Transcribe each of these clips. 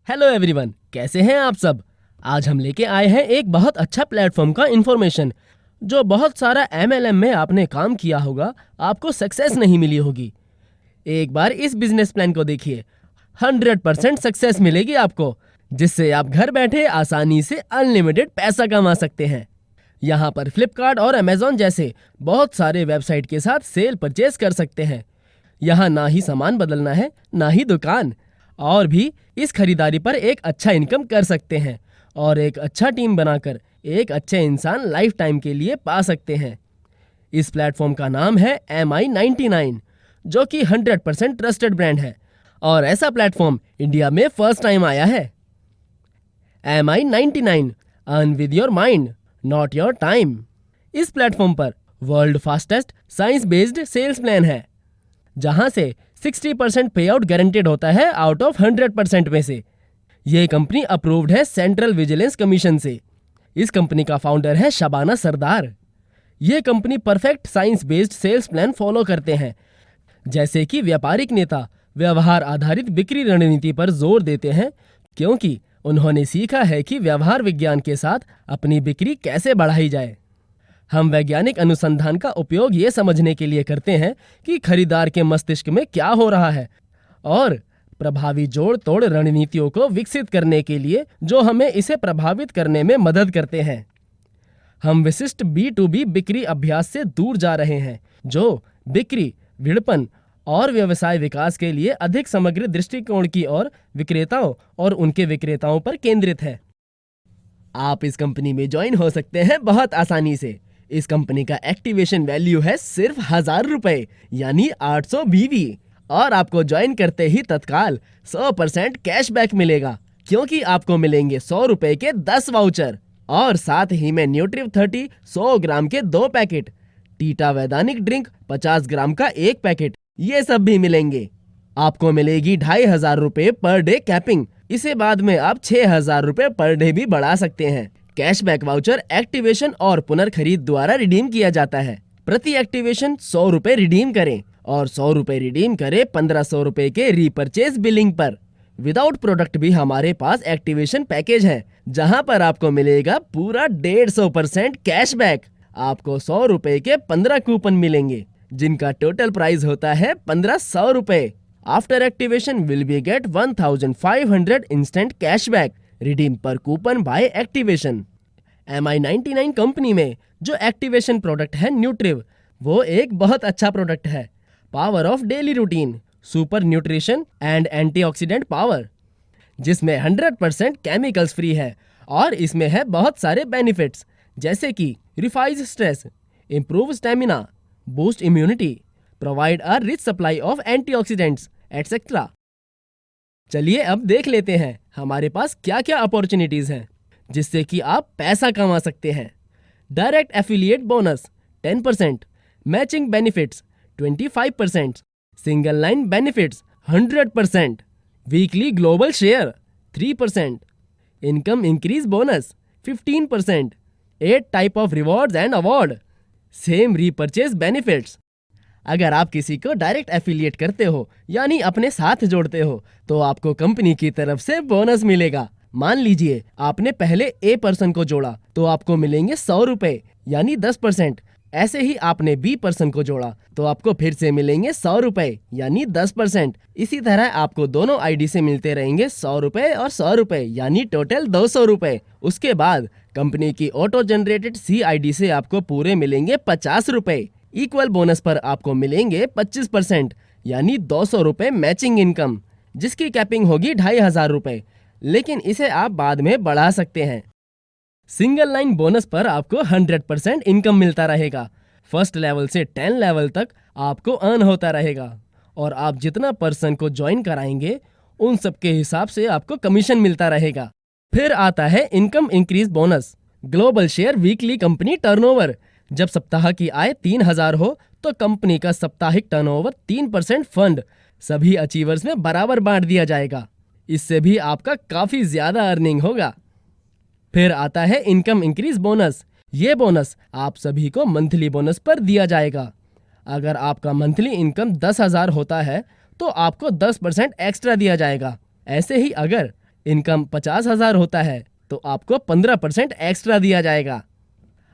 Hello everyone, कैसे हैं आप सब। आज हम लेके आए हैं एक बहुत अच्छा प्लेटफॉर्म का इन्फॉर्मेशन। जो बहुत सारा एमएलएम में आपने काम किया होगा, आपको सक्सेस नहीं मिली होगी। एक बार इस बिजनेस प्लान को देखिए, 100% सक्सेस मिलेगी आपको, जिससे आप घर बैठे आसानी से अनलिमिटेड पैसा कमा सकते हैं। यहाँ पर फ्लिपकार्ट और अमेजॉन जैसे बहुत सारे वेबसाइट के साथ सेल परचेज कर सकते हैं। यहाँ ना ही सामान बदलना है, ना ही दुकान, और भी इस खरीदारी पर एक अच्छा इनकम कर सकते हैं और एक अच्छा टीम बनाकर एक अच्छे इंसान लाइफ टाइम के लिए पा सकते हैं। इस प्लेटफॉर्म का नाम है MI99, जो कि 100% ट्रस्टेड ब्रांड है और ऐसा प्लेटफॉर्म इंडिया में फर्स्ट टाइम आया है। MI99, earn with your mind, not your time. इस प्लेटफॉर्म पर world fastest science based sales plan है, जहां से 60% पे आउट गारंटेड होता है आउट ऑफ 100% में से। ये कंपनी अप्रूव्ड है सेंट्रल विजिलेंस कमीशन से। इस कंपनी का फाउंडर है शबाना सरदार। ये company perfect science based sales plan follow करते हैं, जैसे कि व्यापारिक नेता व्यवहार आधारित बिक्री रणनीति पर जोर देते हैं, क्योंकि उन्होंने सीखा है कि व्यवहार विज्ञान के साथ अपनी बिक्री कैसे बढ़ाई जाए। हम वैज्ञानिक अनुसंधान का उपयोग ये समझने के लिए करते हैं कि खरीदार के मस्तिष्क में क्या हो रहा है और प्रभावी जोड़ तोड़ रणनीतियों को विकसित करने के लिए जो हमें इसे प्रभावित करने में मदद करते हैं। हम विशिष्ट B2B बिक्री अभ्यास से दूर जा रहे हैं, जो बिक्री, विपणन और व्यवसाय विकास के लिए अधिक समग्र दृष्टिकोण की ओर विक्रेताओं और उनके विक्रेताओं पर केंद्रित है। आप इस कंपनी में ज्वाइन हो सकते हैं बहुत आसानी से। इस कंपनी का एक्टिवेशन वैल्यू है सिर्फ 1000 रुपए, यानी 800 BV, और आपको ज्वाइन करते ही तत्काल 100% कैशबैक मिलेगा, क्योंकि आपको मिलेंगे 100 रुपए के 10 वाउचर और साथ ही में न्यूट्रिव 30 100 ग्राम के 2 पैकेट, टीटा वैदानिक ड्रिंक 50 ग्राम का 1 पैकेट, ये सब भी मिलेंगे। आपको मिलेगी 2500 रुपए पर डे कैपिंग। इसे बाद में आप 6000 रुपए पर डे भी बढ़ा सकते हैं। कैशबैक वाउचर एक्टिवेशन और पुनर्खरीद द्वारा रिडीम किया जाता है। प्रति एक्टिवेशन 100 रुपए रिडीम करें और 100 रुपए रिडीम करें 1500 रुपए के रीपरचेज बिलिंग पर। विदाउट प्रोडक्ट भी हमारे पास एक्टिवेशन पैकेज है, जहां पर आपको मिलेगा पूरा 150% कैशबैक। आपको 100 रुपए के 15 कूपन मिलेंगे, जिनका टोटल प्राइस होता है 1500 रुपए। After activation will be get 1500 instant cashback redeem per coupon by activation. MI99 company में जो एक्टिवेशन प्रोडक्ट है न्यूट्रिव, वो एक बहुत अच्छा प्रोडक्ट है। Power of daily routine, super nutrition and antioxidant power, जिसमें 100% केमिकल्स फ्री है और इसमें है बहुत सारे बेनिफिट्स, जैसे कि reduce stress, improve stamina, boost immunity, provide a rich supply of antioxidants etcetera. चलिए अब देख लेते हैं हमारे पास क्या क्या अपॉर्चुनिटीज हैं, जिससे कि आप पैसा कमा सकते हैं। Direct affiliate bonus 10%, matching benefits 25%, single line benefits 100%, weekly global share 3%, income increase bonus 15%, 8 type of rewards and award, same repurchase benefits. अगर आप किसी को डायरेक्ट एफिलिएट करते हो, यानी अपने साथ जोड़ते हो, तो आपको कंपनी की तरफ से बोनस मिलेगा। मान लीजिए आपने पहले A पर्सन को जोड़ा, तो आपको मिलेंगे 100 रुपए, यानी 10%। ऐसे ही आपने B पर्सन को जोड़ा, तो आपको फिर से मिलेंगे 100 रुपए, यानी 10%। इसी तरह आपको दोनों आईडी से मिलते रहेंगे 100 रुपए और 100 रुपए, यानी टोटल 200 रुपए। उसके बाद कंपनी की ऑटो जनरेटेड C आईडी से आपको पूरे मिलेंगे 50 रुपए। इक्वल बोनस पर आपको मिलेंगे 25%, यानी 200 रुपए मैचिंग इनकम, जिसकी कैपिंग होगी 2500 रुपए, लेकिन इसे आप बाद में बढ़ा सकते हैं। सिंगल लाइन बोनस पर आपको 100% इनकम मिलता रहेगा। फर्स्ट लेवल से 10 लेवल तक आपको अर्न होता रहेगा और आप जितना पर्सन को ज्वाइन कराएंगे, उन सब के हिसाब से आपको कमीशन मिलता रहेगा। फिर आता है income increase bonus, global share weekly company turnover. जब सप्ताह की आय 3000 हो, तो कंपनी का साप्ताहिक टर्नओवर 3% फंड सभी अचीवर्स में बराबर बांट दिया जाएगा। इससे भी आपका काफी ज्यादा अर्निंग होगा। फिर आता है इनकम इंक्रीज बोनस। ये बोनस आप सभी को मंथली बोनस पर दिया जाएगा। अगर आपका मंथली इनकम 10,000 होता है, तो आपको 10% एक्स्ट्रा दिया जाएगा। ऐसे ही अगर इनकम 50,000 होता है तो आपको 15% एक्स्ट्रा दिया जाएगा।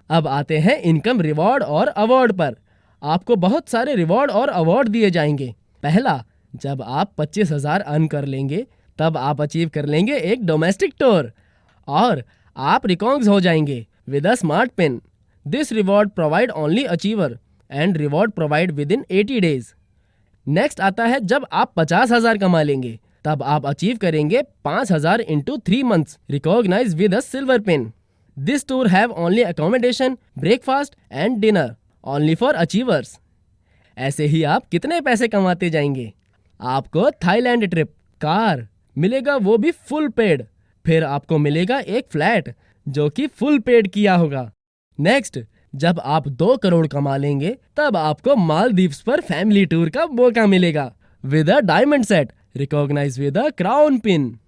अब आते हैं इनकम रिवॉर्ड और अवार्ड पर। आपको बहुत सारे रिवॉर्ड और अवार्ड दिए जाएंगे। पहला, जब आप 25,000 अर्न कर लेंगे तब आप अचीव कर लेंगे एक डोमेस्टिक टूर और आप रिकॉग्नाइज हो जाएंगे with a smart pen. This reward provide only achiever and reward provide with in 80 days. Next आता है जब आप 50,000 कमा लेंगे तब आप अचीव करेंगे 5,000 into 3 months recognise with a silver pen. This tour have only accommodation, breakfast and dinner only for achievers. ऐसे ही आप कितने पैसे कमाते जाएंगे। आपको थाईलैंड ट्रिप, कार मिलेगा, वो भी फुल पेड। फिर आपको मिलेगा एक फ्लैट जो कि फुल पेड किया होगा। नेक्स्ट, जब आप 2 करोड़ कमा लेंगे तब आपको मालदीव्स पर फैमिली टूर का मौका मिलेगा with a diamond set recognise with a crown pin.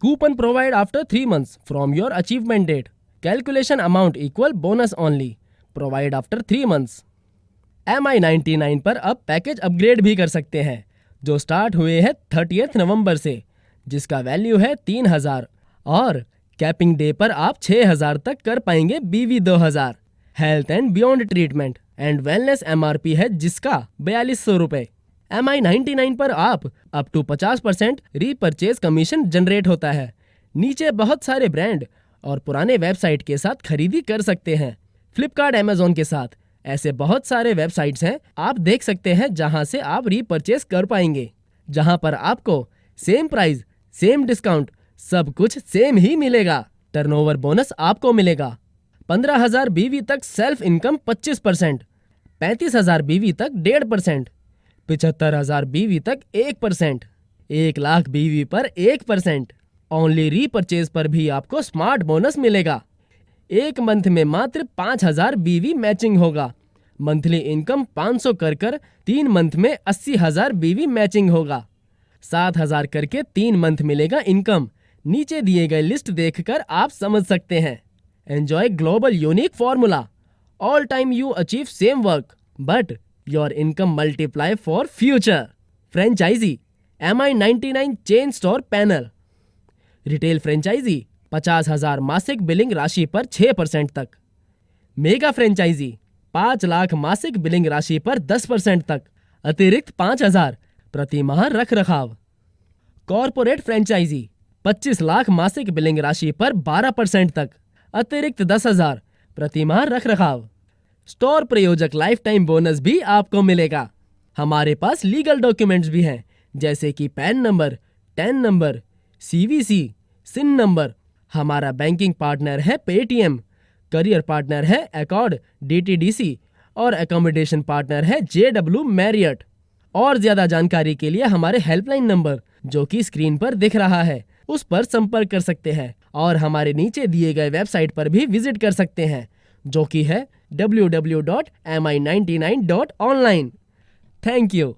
Coupon provide after 3 months from your achievement date. Calculation amount equal bonus only provide after 3 months। MI99 पर अब पैकेज अपग्रेड भी कर सकते हैं जो स्टार्ट हुए हैं 30 नवंबर से, जिसका वैल्यू है 3,000 और कैपिंग डे पर आप 6,000 तक कर पाएंगे BV 2000। Health and beyond treatment and wellness MRP है जिसका 4,200 रुपए। MI99 पर आप up to 50% repurchase commission generate होता है। नीचे बहुत सारे ब्रांड और पुराने वेबसाइट के साथ खरीदी कर सकते हैं। फ्लिपकार्ट, अमेजोन के साथ ऐसे बहुत सारे वेबसाइट्स हैं आप देख सकते हैं जहां से आप रीपरचेज कर पाएंगे, जहां पर आपको सेम प्राइस, सेम डिस्काउंट, सब कुछ सेम ही मिलेगा। टर्नओवर बोनस आपको मिलेगा। 15,000 BV तक सेल्फ इनकम 25%, 35,000 BV तक 1.5%, 75,000 BV तक 1%, 1 लाख BV पर 1%। ओनली रीपरचेज पर भी आपको स्मार्ट बोनस मिलेगा। 1 मंथ में मात्र 5,000 BV मैचिंग होगा। मंथली इनकम 500 कर 3 मंथ में 80,000 BV मैचिंग होगा। 7,000 करके 3 मंथ मिलेगा इनकम। नीचे दिए गए लिस्ट देखकर आप समझ सकते हैं। Enjoy global unique formula. All time you achieve same work but your income multiply for future. Franchisee MI99 chain store panel. Retail franchisee 50,000 मासिक बिलिंग राशि पर 6% तक। मेगा फ्रेंचाइजी 5 लाख मासिक बिलिंग राशि पर 10% तक, अतिरिक्त 5,000 प्रति माह रख रखाव। कॉर्पोरेट फ्रेंचाइजी 25 लाख मासिक बिलिंग राशि पर 12% तक, अतिरिक्त 10,000 प्रति माह रख रखाव। स्टोर प्रयोजक लाइफ टाइम बोनस भी आपको मिलेगा। हमारे पास लीगल डॉक्यूमेंट्स भी हैं जैसे कि pan number, tan number, CVC, सिन नंबर। हमारा बैंकिंग पार्टनर है पेटीएम, करियर पार्टनर है एकॉर्ड DTDC और एकोमोडेशन पार्टनर है JW मैरियट। और ज्यादा जानकारी के लिए हमारे हेल्पलाइन नंबर जो कि स्क्रीन पर दिख रहा है उस पर संपर्क कर सकते हैं और हमारे नीचे दिए गए वेबसाइट पर भी विजिट कर सकते हैं जो कि है www.mi99.online। Thank you.